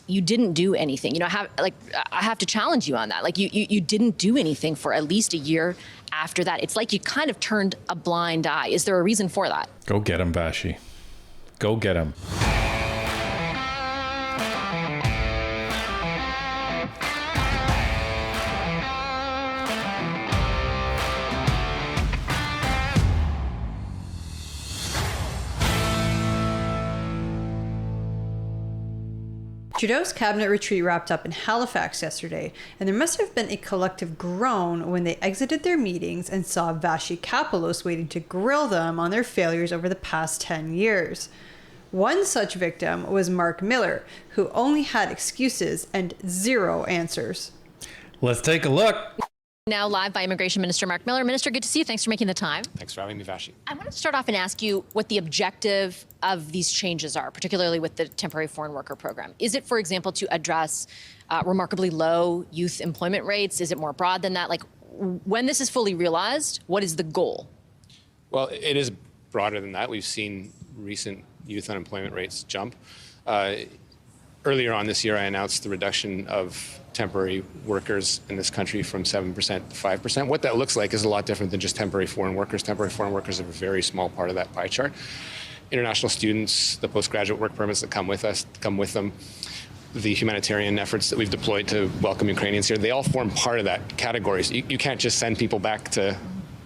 you didn't do anything. You know, I have to challenge you on that. Like you didn't do anything for at least a year after that. It's like you kind of turned a blind eye. Is there a reason for that? Go get him, Vassy. Go get him. Trudeau's cabinet retreat wrapped up in Halifax yesterday, and there must have been a collective groan when they exited their meetings and saw Vassy Kapelos waiting to grill them on their failures over the past 10 years. One such victim was Mark Miller, who only had excuses and zero answers. Let's take a look. Now live by Immigration Minister Mark Miller. Minister, good to see you. Thanks for making the time. Thanks for having me, Vassy. I want to start off and ask you what the objective of these changes are, particularly with the temporary foreign worker program. Is it, for example, to address remarkably low youth employment rates? Is it more broad than that? Like, when this is fully realized, what is the goal? Well, it is broader than that. We've seen recent youth unemployment rates jump. Earlier on this year, I announced the reduction of temporary workers in this country from 7% to 5%. What that looks like is a lot different than just temporary foreign workers. Temporary foreign workers are a very small part of that pie chart. International students, the postgraduate work permits that come with them, the humanitarian efforts that we've deployed to welcome Ukrainians here, they all form part of that category. So you can't just send people back to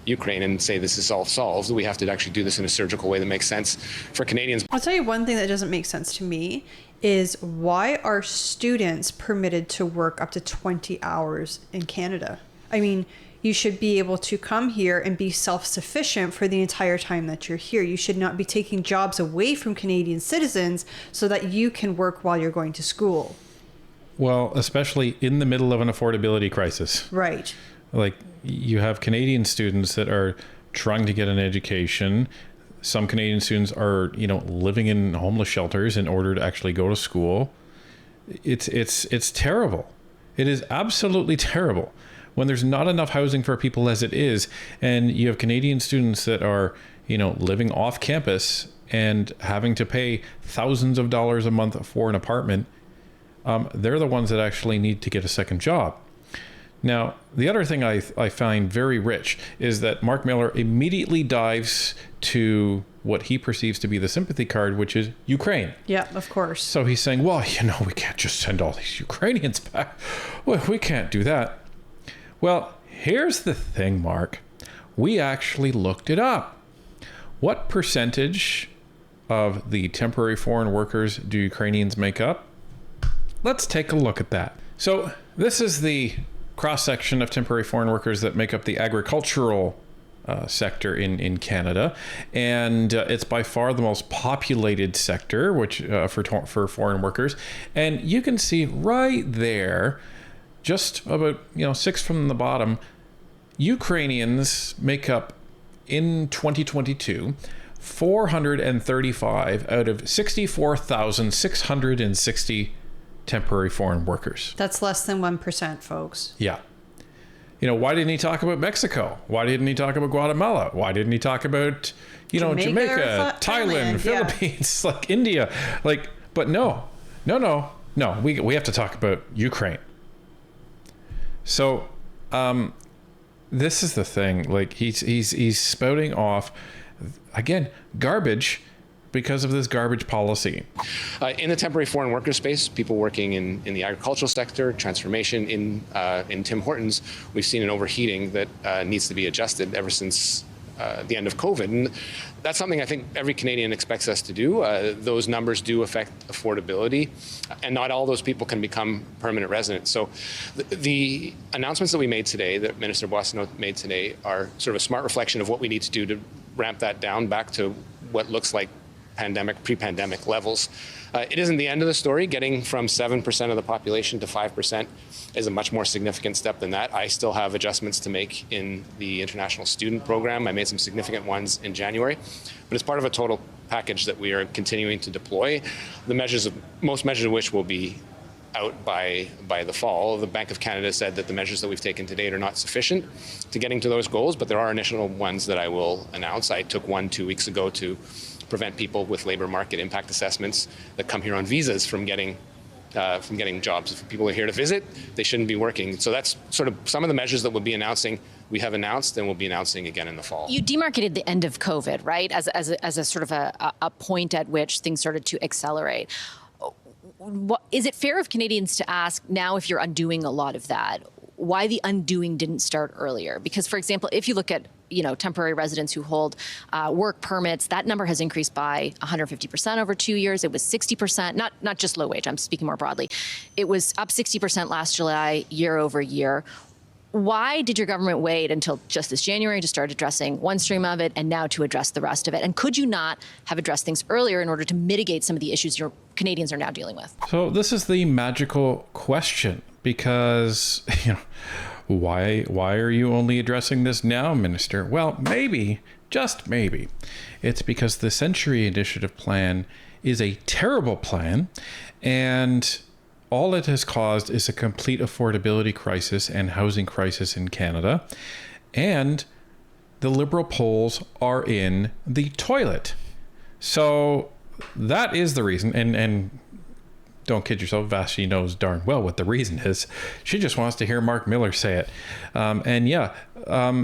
Ukraine and say this is all solved. We have to actually do this in a surgical way that makes sense for Canadians. I'll tell you one thing that doesn't make sense to me is why are students permitted to work up to 20 hours in Canada? I mean, you should be able to come here and be self-sufficient for the entire time that you're here. You should not be taking jobs away from Canadian citizens so that you can work while you're going to school. Well, especially in the middle of an affordability crisis. Right. Like, you have Canadian students that are trying to get an education. Some Canadian students are, living in homeless shelters in order to actually go to school. It's terrible. It is absolutely terrible when there's not enough housing for people as it is, and you have Canadian students that are, living off campus and having to pay thousands of dollars a month for an apartment. They're the ones that actually need to get a second job. Now, the other thing I find very rich is that Mark Miller immediately dives to what he perceives to be the sympathy card, which is Ukraine. Yeah, of course. So he's saying, well, we can't just send all these Ukrainians back. Well, we can't do that. Well, here's the thing, Mark. We actually looked it up. What percentage of the temporary foreign workers do Ukrainians make up? Let's take a look at that. So this is the cross-section of temporary foreign workers that make up the agricultural sector in Canada, and it's by far the most populated sector, which for foreign workers. And you can see right there, just about 6 from the bottom, Ukrainians make up in 2022 435 out of 64,660 temporary foreign workers. That's less than 1%, folks. Yeah. Why didn't he talk about Mexico? Why didn't he talk about Guatemala? Why didn't he talk about, Jamaica, Thailand, Philippines, like India? But no. We have to talk about Ukraine. So, this is the thing. Like, he's spouting off, again, garbage because of this garbage policy. In the temporary foreign worker space, people working in the agricultural sector, transformation in Tim Hortons, we've seen an overheating that needs to be adjusted ever since the end of COVID. And that's something I think every Canadian expects us to do. Those numbers do affect affordability, and not all those people can become permanent residents. So the announcements that we made today, that Minister Boissonnault made today, are sort of a smart reflection of what we need to do to ramp that down back to what looks like pre-pandemic levels. It isn't the end of the story. Getting from 7% of the population to 5% is a much more significant step than that. I still have adjustments to make in the international student program. I made some significant ones in January, but it's part of a total package that we are continuing to deploy. Most measures of which will be out by the fall. The Bank of Canada said that the measures that we've taken to date are not sufficient to getting to those goals, but there are initial ones that I will announce. I took one 2 weeks ago to prevent people with labor market impact assessments that come here on visas from getting from getting jobs. If people are here to visit, they shouldn't be working. So that's sort of some of the measures that we have announced and we'll be announcing again in the fall. You demarcated the end of COVID, right, as a sort of a point at which things started to accelerate. Is it fair of Canadians to ask now, if you're undoing a lot of that, why the undoing didn't start earlier? Because, for example, if you look at temporary residents who hold work permits, that number has increased by 150% over 2 years. It was 60%, not just low wage, I'm speaking more broadly. It was up 60% last July, year over year. Why did your government wait until just this January to start addressing one stream of it and now to address the rest of it? And could you not have addressed things earlier in order to mitigate some of the issues your Canadians are now dealing with? So this is the magical question, because, why are you only addressing this now, Minister? Well, maybe, just maybe, it's because the Century Initiative plan is a terrible plan, and all it has caused is a complete affordability crisis and housing crisis in Canada. And the Liberal polls are in the toilet. So that is the reason. And don't kid yourself, Vassy knows darn well what the reason is. She just wants to hear Mark Miller say it.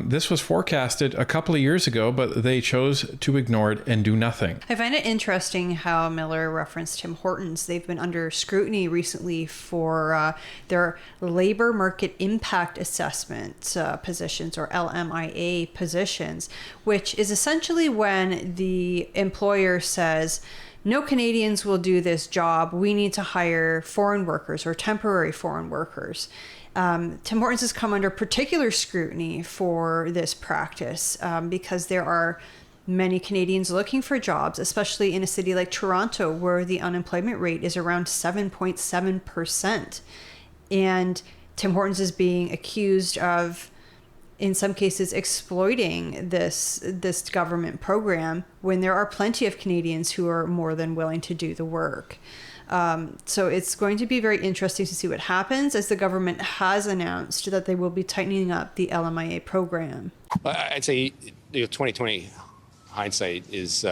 This was forecasted a couple of years ago, but they chose to ignore it and do nothing. I find it interesting how Miller referenced Tim Hortons. They've been under scrutiny recently for their labor market impact assessment positions, or LMIA positions, which is essentially when the employer says, no Canadians will do this job. We need to hire foreign workers or temporary foreign workers. Tim Hortons has come under particular scrutiny for this practice because there are many Canadians looking for jobs, especially in a city like Toronto, where the unemployment rate is around 7.7%. And Tim Hortons is being accused of, in some cases, exploiting this government program when there are plenty of Canadians who are more than willing to do the work. So it's going to be very interesting to see what happens, as the government has announced that they will be tightening up the LMIA program. I'd say 2020 hindsight is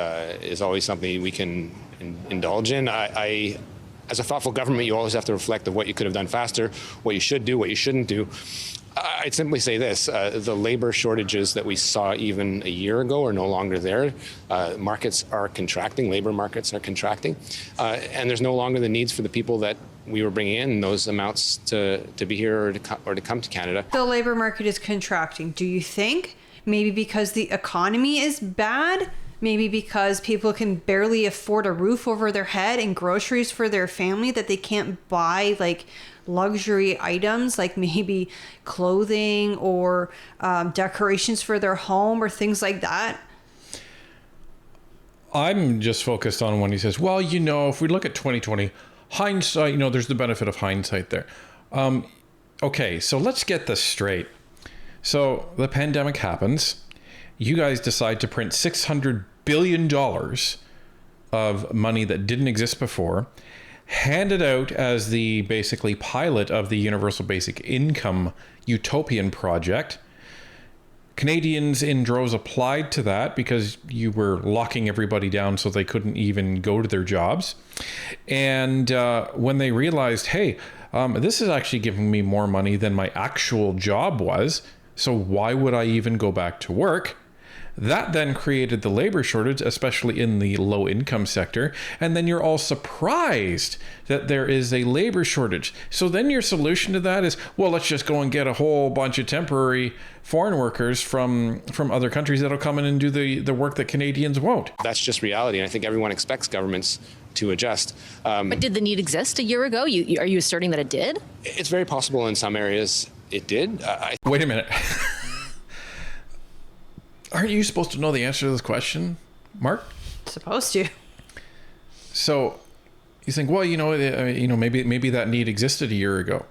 always something we can indulge in. As a thoughtful government, you always have to reflect on what you could have done faster, what you should do, what you shouldn't do. I'd simply say this, the labor shortages that we saw even a year ago are no longer there. Markets are contracting, labor markets are contracting, and there's no longer the needs for the people that we were bringing in those amounts to be here or to come to Canada. The labor market is contracting. Do you think maybe because the economy is bad? Maybe because people can barely afford a roof over their head and groceries for their family, that they can't buy like luxury items like maybe clothing or decorations for their home or things like that? I'm just focused on when he says, well, if we look at 2020, hindsight, there's the benefit of hindsight there. Okay, so let's get this straight. So the pandemic happens. You guys decide to print $600 billion of money that didn't exist before, hand it out as the basically pilot of the universal basic income utopian project. Canadians in droves applied to that because you were locking everybody down so they couldn't even go to their jobs. And when they realized, hey, this is actually giving me more money than my actual job was, so why would I even go back to work? That then created the labor shortage, especially in the low income sector. And then you're all surprised that there is a labor shortage. So then your solution to that is, well, let's just go and get a whole bunch of temporary foreign workers from other countries that'll come in and do the work that Canadians won't. That's just reality. And I think everyone expects governments to adjust. But did the need exist a year ago? Are you asserting that it did? It's very possible in some areas it did. Wait a minute. Aren't you supposed to know the answer to this question, Mark? Supposed to. So you think, well, maybe that need existed a year ago.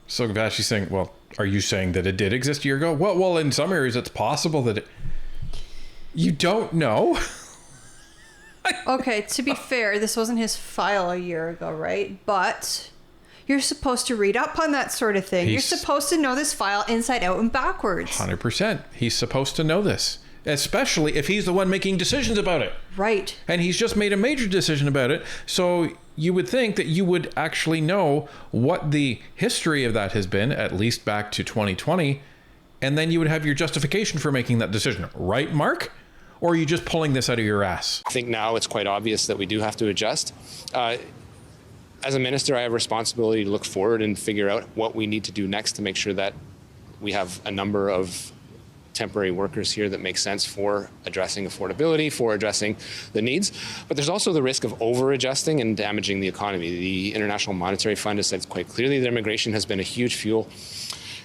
So Vassy's saying, well, are you saying that it did exist a year ago? Well, in some areas it's possible that it... You don't know? Okay, to be fair, this wasn't his file a year ago, right? But you're supposed to read up on that sort of thing. You're supposed to know this file inside out and backwards. 100%. He's supposed to know this, especially if he's the one making decisions about it. Right. And he's just made a major decision about it. So you would think that you would actually know what the history of that has been, at least back to 2020, and then you would have your justification for making that decision. Right, Mark? Or are you just pulling this out of your ass? I think now it's quite obvious that we do have to adjust. As a minister, I have a responsibility to look forward and figure out what we need to do next to make sure that we have a number of temporary workers here that make sense for addressing affordability, for addressing the needs. But there's also the risk of over-adjusting and damaging the economy. The International Monetary Fund has said quite clearly that immigration has been a huge fuel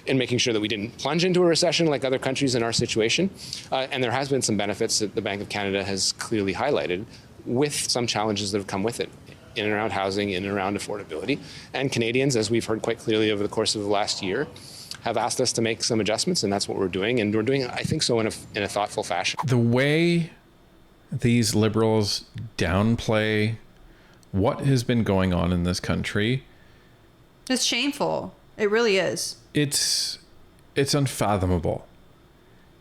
in making sure that we didn't plunge into a recession like other countries in our situation. And there has been some benefits that the Bank of Canada has clearly highlighted, with some challenges that have come with it, in and around housing, in and around affordability. And Canadians, as we've heard quite clearly over the course of the last year, have asked us to make some adjustments, and that's what we're doing. And we're doing, I think, so in a thoughtful fashion. The way these Liberals downplay what has been going on in this country, It's shameful. It really is. it's unfathomable.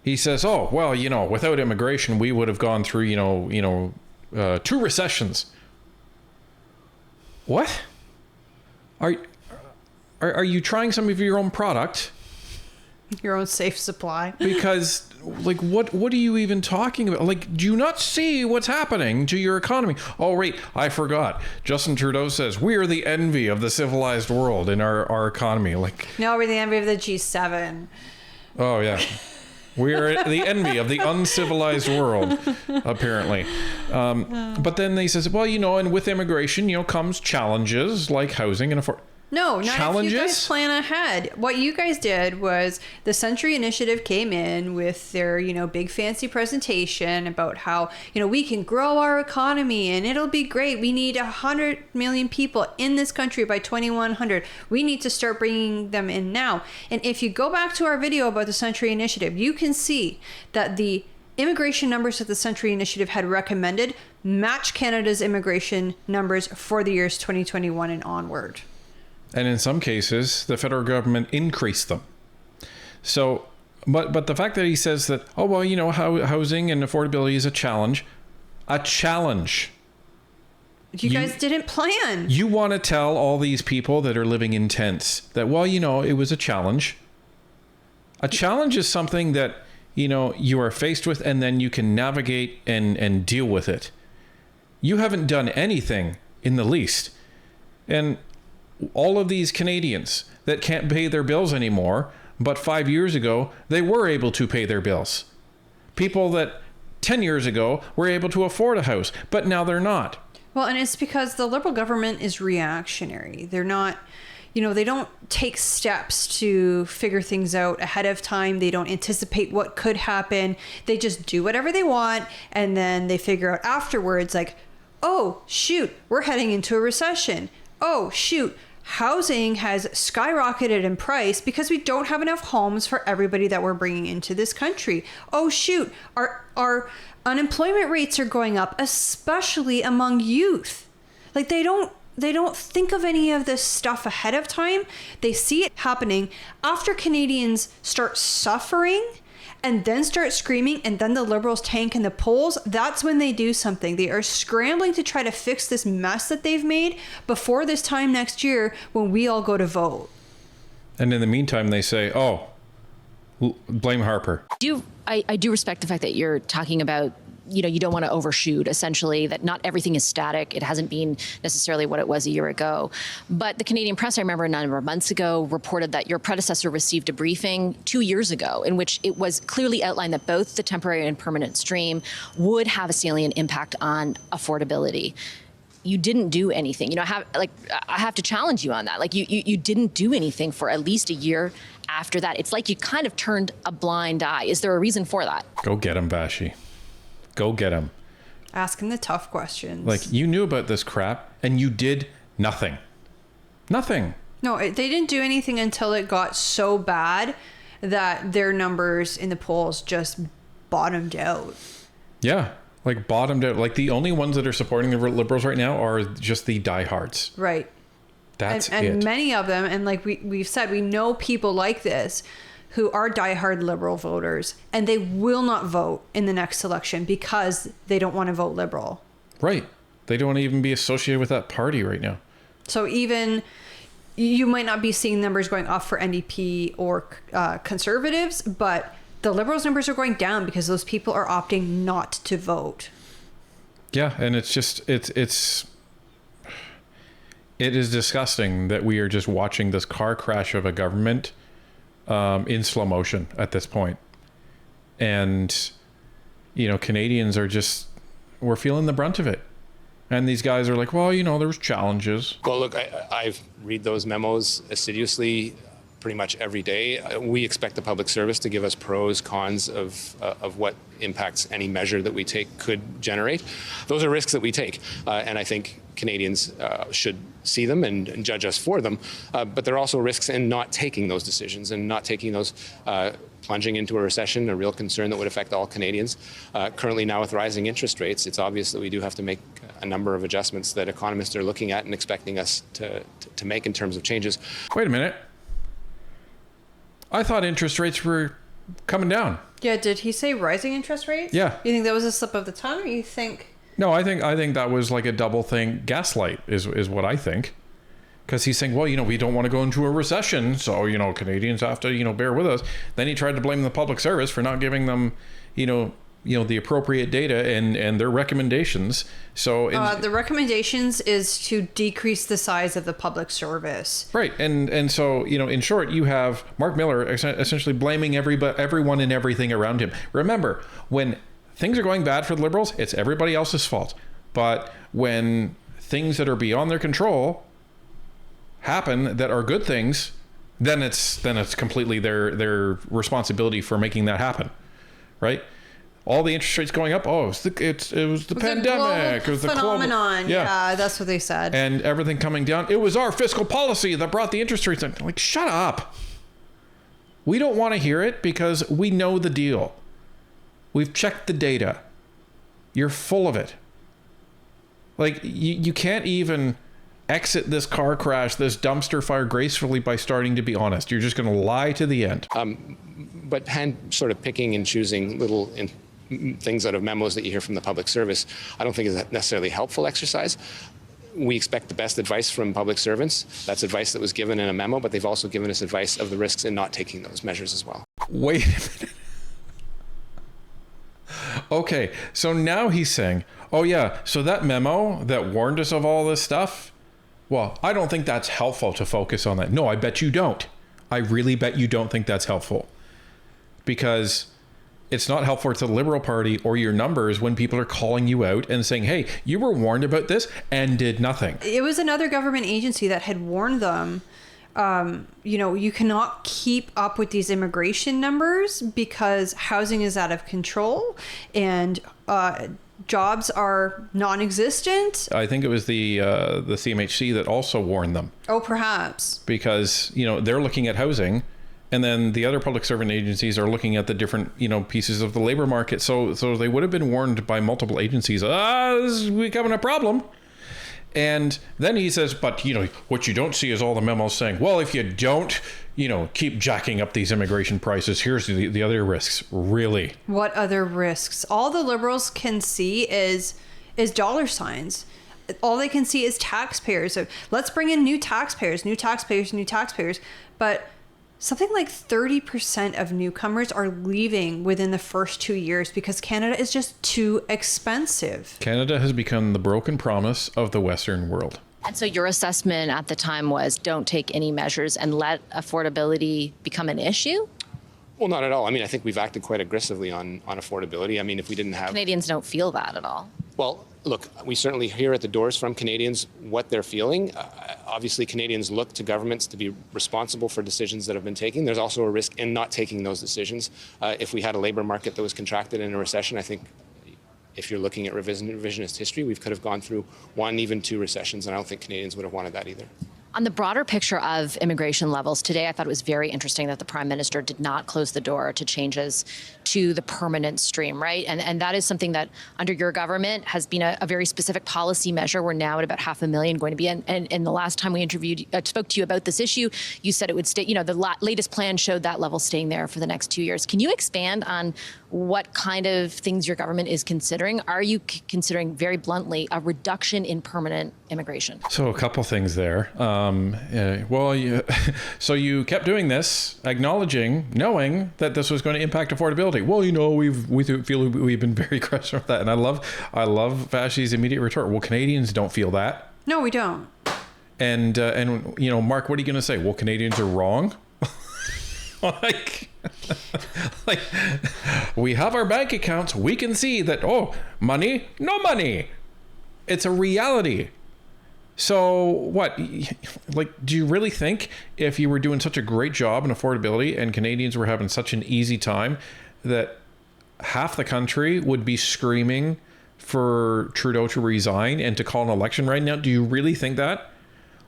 He says, "Oh, well, without immigration, we would have gone through, 2 recessions." What? Are you trying some of your own product? Your own safe supply. Because, what are you even talking about? Do you not see what's happening to your economy? Oh, wait, I forgot. Justin Trudeau says, we are the envy of the civilized world in our economy. No, we're the envy of the G7. Oh, yeah. We are the envy of the uncivilized world, apparently. But then they says, well, and with immigration, comes challenges like housing and No, not challenges? if you guys plan ahead. What you guys did was the Century Initiative came in with their, big fancy presentation about how, we can grow our economy and it'll be great. We need 100 million people in this country by 2100. We need to start bringing them in now. And if you go back to our video about the Century Initiative, you can see that the immigration numbers that the Century Initiative had recommended match Canada's immigration numbers for the years 2021 and onward. And in some cases, the federal government increased them. So, but the fact that he says that, oh, well, housing and affordability is a challenge. You guys didn't plan. You want to tell all these people that are living in tents that, well, it was a challenge. A challenge is something that, you are faced with and then you can navigate and deal with it. You haven't done anything in the least. And all of these Canadians that can't pay their bills anymore, but 5 years ago, they were able to pay their bills. People that 10 years ago were able to afford a house, but now they're not. Well, and it's because the Liberal government is reactionary. They're not, they don't take steps to figure things out ahead of time. They don't anticipate what could happen. They just do whatever they want, and then they figure out afterwards, oh, shoot, we're heading into a recession. Oh, shoot, housing has skyrocketed in price because we don't have enough homes for everybody that we're bringing into this country. Oh, shoot, our unemployment rates are going up, especially among youth. They don't think of any of this stuff ahead of time. They see it happening after Canadians start suffering and then start screaming, and then the Liberals tank in the polls. That's when they do something. They are scrambling to try to fix this mess that they've made before this time next year when we all go to vote. And in the meantime, they say, oh, blame Harper. I do respect the fact that you're talking about, you don't want to overshoot, essentially, that not everything is static. It hasn't been necessarily what it was a year ago. But the Canadian press, I remember a number of months ago, reported that your predecessor received a briefing 2 years ago in which it was clearly outlined that both the temporary and permanent stream would have a salient impact on affordability. You didn't do anything. I have to challenge you on that. You didn't do anything for at least a year after that. It's like you kind of turned a blind eye. Is there a reason for that? Go get him, Vassy. Go get him. Asking the tough questions. You knew about this crap and you did nothing. Nothing. No, they didn't do anything until it got so bad that their numbers in the polls just bottomed out. Yeah, bottomed out. The only ones that are supporting the Liberals right now are just the diehards. Right. That's it. And many of them, and we've said, we know people like this who are diehard Liberal voters, and they will not vote in the next election because they don't want to vote Liberal. Right. They don't even be associated with that party right now. So even you might not be seeing numbers going up for NDP or Conservatives, but the Liberals numbers are going down because those people are opting not to vote. Yeah, and it's just it is disgusting that we are just watching this car crash of a government in slow motion at this point. And Canadians are we're feeling the brunt of it. And these guys are like, well, there's challenges. Well, look, I read those memos assiduously pretty much every day. We expect the public service to give us pros, cons of what impacts any measure that we take could generate. Those are risks that we take. And I think Canadians should see them and judge us for them. But there are also risks in not taking those decisions and not taking those plunging into a recession, a real concern that would affect all Canadians. Currently now with rising interest rates, it's obvious that we do have to make a number of adjustments that economists are looking at and expecting us to make in terms of changes. Wait a minute. I thought interest rates were coming down. Yeah, did he say rising interest rates? Yeah. You think that was a slip of the tongue, or you think... No, I think that was like a double thing. Gaslight is what I think. Because he's saying, well, we don't want to go into a recession, so, Canadians have to, bear with us. Then he tried to blame the public service for not giving them, the appropriate data and their recommendations. So the recommendations is to decrease the size of the public service. Right. And so, in short, you have Mark Miller essentially blaming everyone and everything around him. Remember, when things are going bad for the Liberals, it's everybody else's fault. But when things that are beyond their control happen that are good things, then it's completely their responsibility for making that happen. Right? All the interest rates going up. Oh, it was the pandemic. It was the phenomenon. Global, yeah, that's what they said. And everything coming down. It was our fiscal policy that brought the interest rates down. Like, shut up. We don't want to hear it because we know the deal. We've checked the data. You're full of it. Like, you can't even exit this car crash, this dumpster fire gracefully by starting to be honest. You're just going to lie to the end. But sort of picking and choosing little things out of memos that you hear from the public service, I don't think is a necessarily helpful exercise. We expect the best advice from public servants. That's advice that was given in a memo, but they've also given us advice of the risks in not taking those measures as well. Wait a minute. Okay, so now he's saying, oh yeah, so that memo that warned us of all this stuff, well, I don't think that's helpful to focus on that. No, I bet you don't. I really bet you don't think that's helpful. Because it's not helpful to the Liberal Party or your numbers when people are calling you out and saying, hey, you were warned about this and did nothing. It was another government agency that had warned them, you cannot keep up with these immigration numbers because housing is out of control and jobs are non-existent. I think it was the CMHC that also warned them. Oh, perhaps. Because, they're looking at housing. And then the other public servant agencies are looking at the different, pieces of the labor market. So they would have been warned by multiple agencies. This is becoming a problem. And then he says, but, what you don't see is all the memos saying, well, if you don't, keep jacking up these immigration prices, here's the other risks. Really? What other risks? All the Liberals can see is dollar signs. All they can see is taxpayers. So let's bring in new taxpayers. But something like 30% of newcomers are leaving within the first 2 years because Canada is just too expensive. Canada has become the broken promise of the Western world. And so your assessment at the time was don't take any measures and let affordability become an issue? Well, not at all. I think we've acted quite aggressively on affordability. If we didn't have... Canadians don't feel that at all. Well, look, we certainly hear at the doors from Canadians what they're feeling. Obviously, Canadians look to governments to be responsible for decisions that have been taken. There's also a risk in not taking those decisions. If we had a labor market that was contracted in a recession, I think if you're looking at revisionist history, we could have gone through 1, even 2 recessions, and I don't think Canadians would have wanted that either. On the broader picture of immigration levels, today I thought it was very interesting that the Prime Minister did not close the door to changes to the permanent stream, right? And that is something that under your government has been a very specific policy measure. We're now at about 500,000 going to be. And the last time we spoke to you about this issue, you said it would stay, the latest plan showed that level staying there for the next 2 years. Can you expand on what kind of things your government is considering. Are you considering, very bluntly, a reduction in permanent immigration? So a couple things there. So you kept doing this, acknowledging, knowing that this was going to impact affordability. Well, we feel we've been very aggressive with that, and I love Vassy's immediate retort. Well, Canadians don't feel that. No, we don't. And Mark, what are you going to say? Well, Canadians are wrong. like we have our bank accounts. We can see that. Oh, money, no money. It's a reality. So what? Like, do you really think if you were doing such a great job in affordability and Canadians were having such an easy time that half the country would be screaming for Trudeau to resign and to call an election right now? Do you really think that?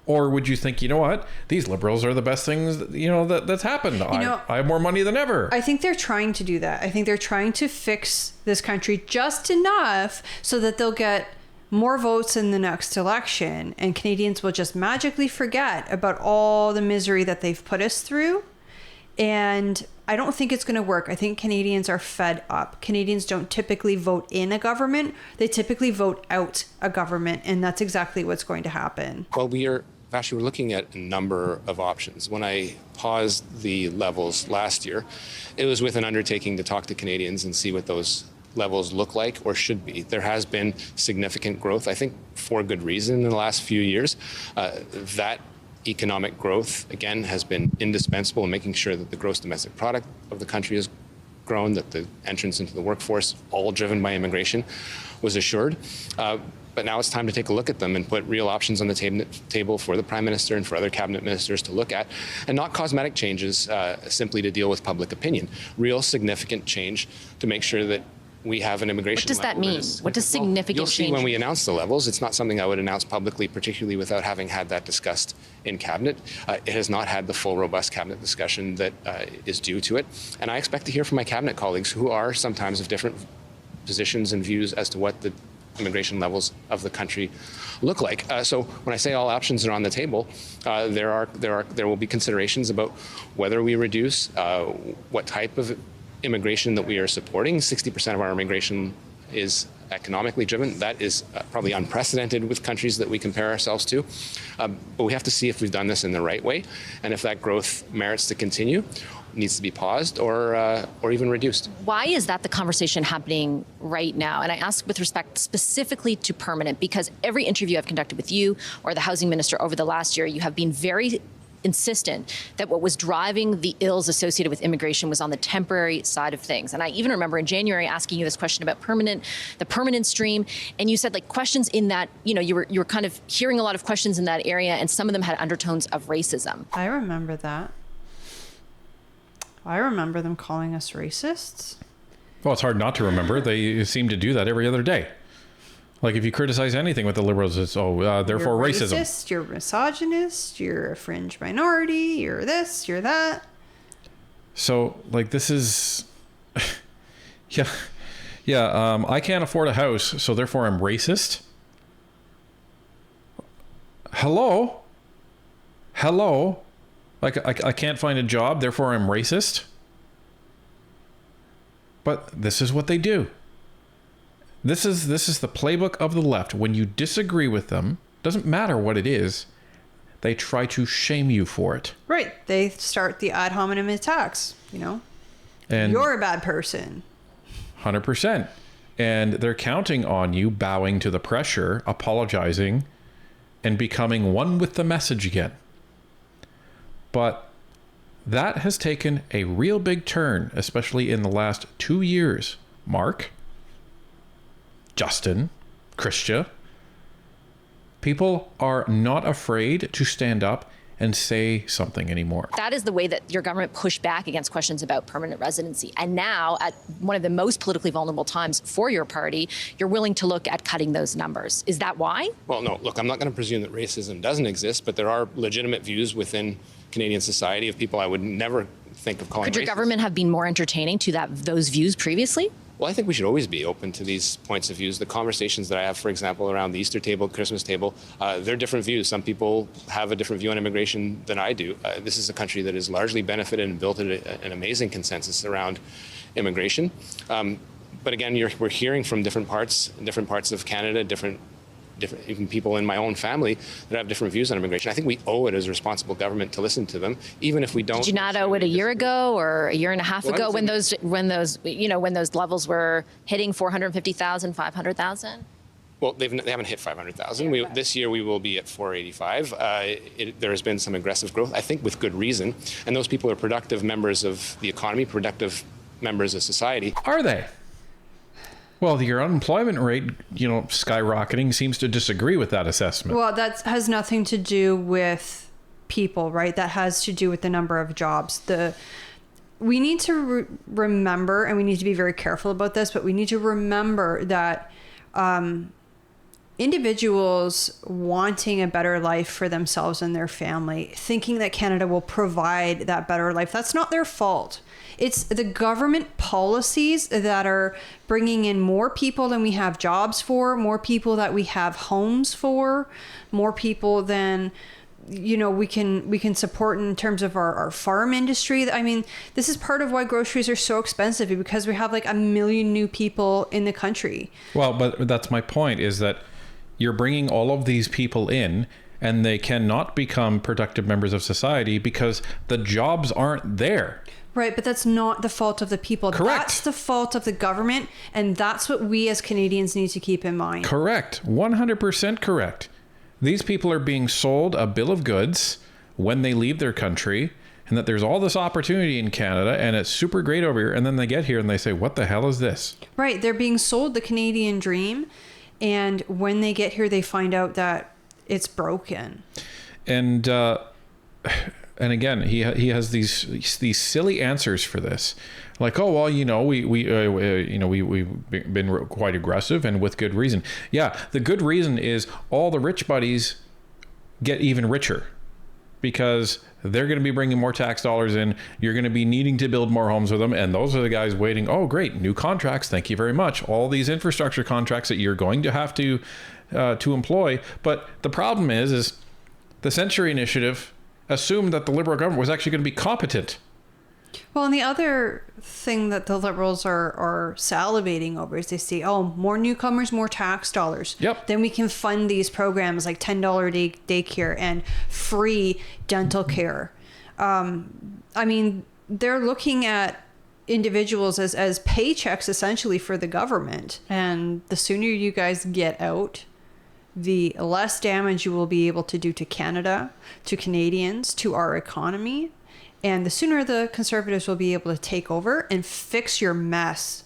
Or would you think, you know what, these Liberals are the best things, that's happened. I have more money than ever. I think they're trying to do that. I think they're trying to fix this country just enough so that they'll get more votes in the next election, and Canadians will just magically forget about all the misery that they've put us through. And I don't think it's going to work. I think Canadians are fed up. Canadians don't typically vote in a government. They typically vote out a government, and that's exactly what's going to happen. Well, we're looking at a number of options. When I paused the levels last year, it was with an undertaking to talk to Canadians and see what those levels look like or should be. There has been significant growth, I think for good reason, in the last few years. That economic growth, again, has been indispensable in making sure that the gross domestic product of the country has grown, that the entrance into the workforce, all driven by immigration, was assured. But now it's time to take a look at them and put real options on the table for the Prime Minister and for other cabinet ministers to look at, and not cosmetic changes simply to deal with public opinion. Real significant change to make sure that we have an immigration level. What does that mean? What does significant you'll see change when we announce the levels. It's not something I would announce publicly, particularly without having had that discussed in cabinet. It has not had the full, robust cabinet discussion that is due to it. And I expect to hear from my cabinet colleagues who are sometimes of different positions and views as to what the immigration levels of the country look like. So when I say all options are on the table, there will be considerations about whether we reduce, what type of immigration that we are supporting. 60% of our immigration is economically driven. That is probably unprecedented with countries that we compare ourselves to. But we have to see if we've done this in the right way, and if that growth merits to continue, needs to be paused or even reduced. Why is that the conversation happening right now? And I ask with respect specifically to permanent, because every interview I've conducted with you or the housing minister over the last year, you have been very insistent that what was driving the ills associated with immigration was on the temporary side of things. And I even remember in January asking you this question about the permanent stream, and you said, like, questions in that, you were kind of hearing a lot of questions in that area, and some of them had undertones of racism. I remember that. I remember them calling us racists. Well, it's hard not to remember. They seem to do that every other day. Like, if you criticize anything with the Liberals, it's, therefore you're racism. Racist, you're misogynist, you're a fringe minority, you're this, you're that. So, like, this is... Yeah, I can't afford a house, so therefore I'm racist. Hello? Like, I can't find a job, therefore I'm racist. But this is what they do. This is the playbook of the left. When you disagree with them, doesn't matter what it is, they try to shame you for it. Right. They start the ad hominem attacks, And you're a bad person. 100%. And they're counting on you bowing to the pressure, apologizing, and becoming one with the message again. But that has taken a real big turn, especially in the last 2 years. Mark, Justin, Christia, people are not afraid to stand up and say something anymore. That is the way that your government pushed back against questions about permanent residency. And now, at one of the most politically vulnerable times for your party, you're willing to look at cutting those numbers. Is that why? Well, no, look, I'm not going to presume that racism doesn't exist, but there are legitimate views within Canadian society of people I would never think of calling racist. Could your government have been more entertaining to those views previously? Well, I think we should always be open to these points of views. The conversations that I have, for example, around the Easter table, Christmas table, they're different views. Some people have a different view on immigration than I do. This is a country that has largely benefited and built an amazing consensus around immigration. But again, we're hearing from different parts of Canada, different even people in my own family that have different views on immigration. I think we owe it as a responsible government to listen to them, even if we don't. Did you not owe it a year ago or a year and a half ago when those levels were hitting 450,000, 500,000? Well, they haven't hit 500,000. This year we will be at 485. There has been some aggressive growth, I think with good reason. And those people are productive members of the economy, productive members of society. Are they? Well, your unemployment rate, skyrocketing seems to disagree with that assessment. Well, that has nothing to do with people, right? That has to do with the number of jobs. We need to remember, and we need to be very careful about this, but we need to remember that individuals wanting a better life for themselves and their family, thinking that Canada will provide that better life, that's not their fault. It's the government policies that are bringing in more people than we have jobs for, more people that we have homes for, more people than we can support in terms of our farm industry. I mean, this is part of why groceries are so expensive, because we have like 1 million new people in the country. Well, but that's my point, is that you're bringing all of these people in and they cannot become productive members of society because the jobs aren't there. Right, but that's not the fault of the people. Correct. That's the fault of the government, and that's what we as Canadians need to keep in mind. Correct. 100% correct. These people are being sold a bill of goods when they leave their country, and that there's all this opportunity in Canada and it's super great over here, and then they get here and they say, what the hell is this? Right, they're being sold the Canadian dream, and when they get here they find out that it's broken. And again, he has these silly answers for this, like, oh well, we've been quite aggressive and with good reason. Yeah, the good reason is all the rich buddies get even richer because they're going to be bringing more tax dollars in. You're going to be needing to build more homes with them, and those are the guys waiting. Oh, great, new contracts. Thank you very much. All these infrastructure contracts that you're going to have to employ. But the problem is the Century Initiative assumed that the Liberal government was actually going to be competent. Well, and the other thing that the Liberals are salivating over is they say, oh, more newcomers, more tax dollars. Yep. Then we can fund these programs like $10 daycare and free dental care. I mean, they're looking at individuals as paychecks essentially for the government. And the sooner you guys get out, the less damage you will be able to do to Canada, to Canadians, to our economy. And the sooner the Conservatives will be able to take over and fix your mess.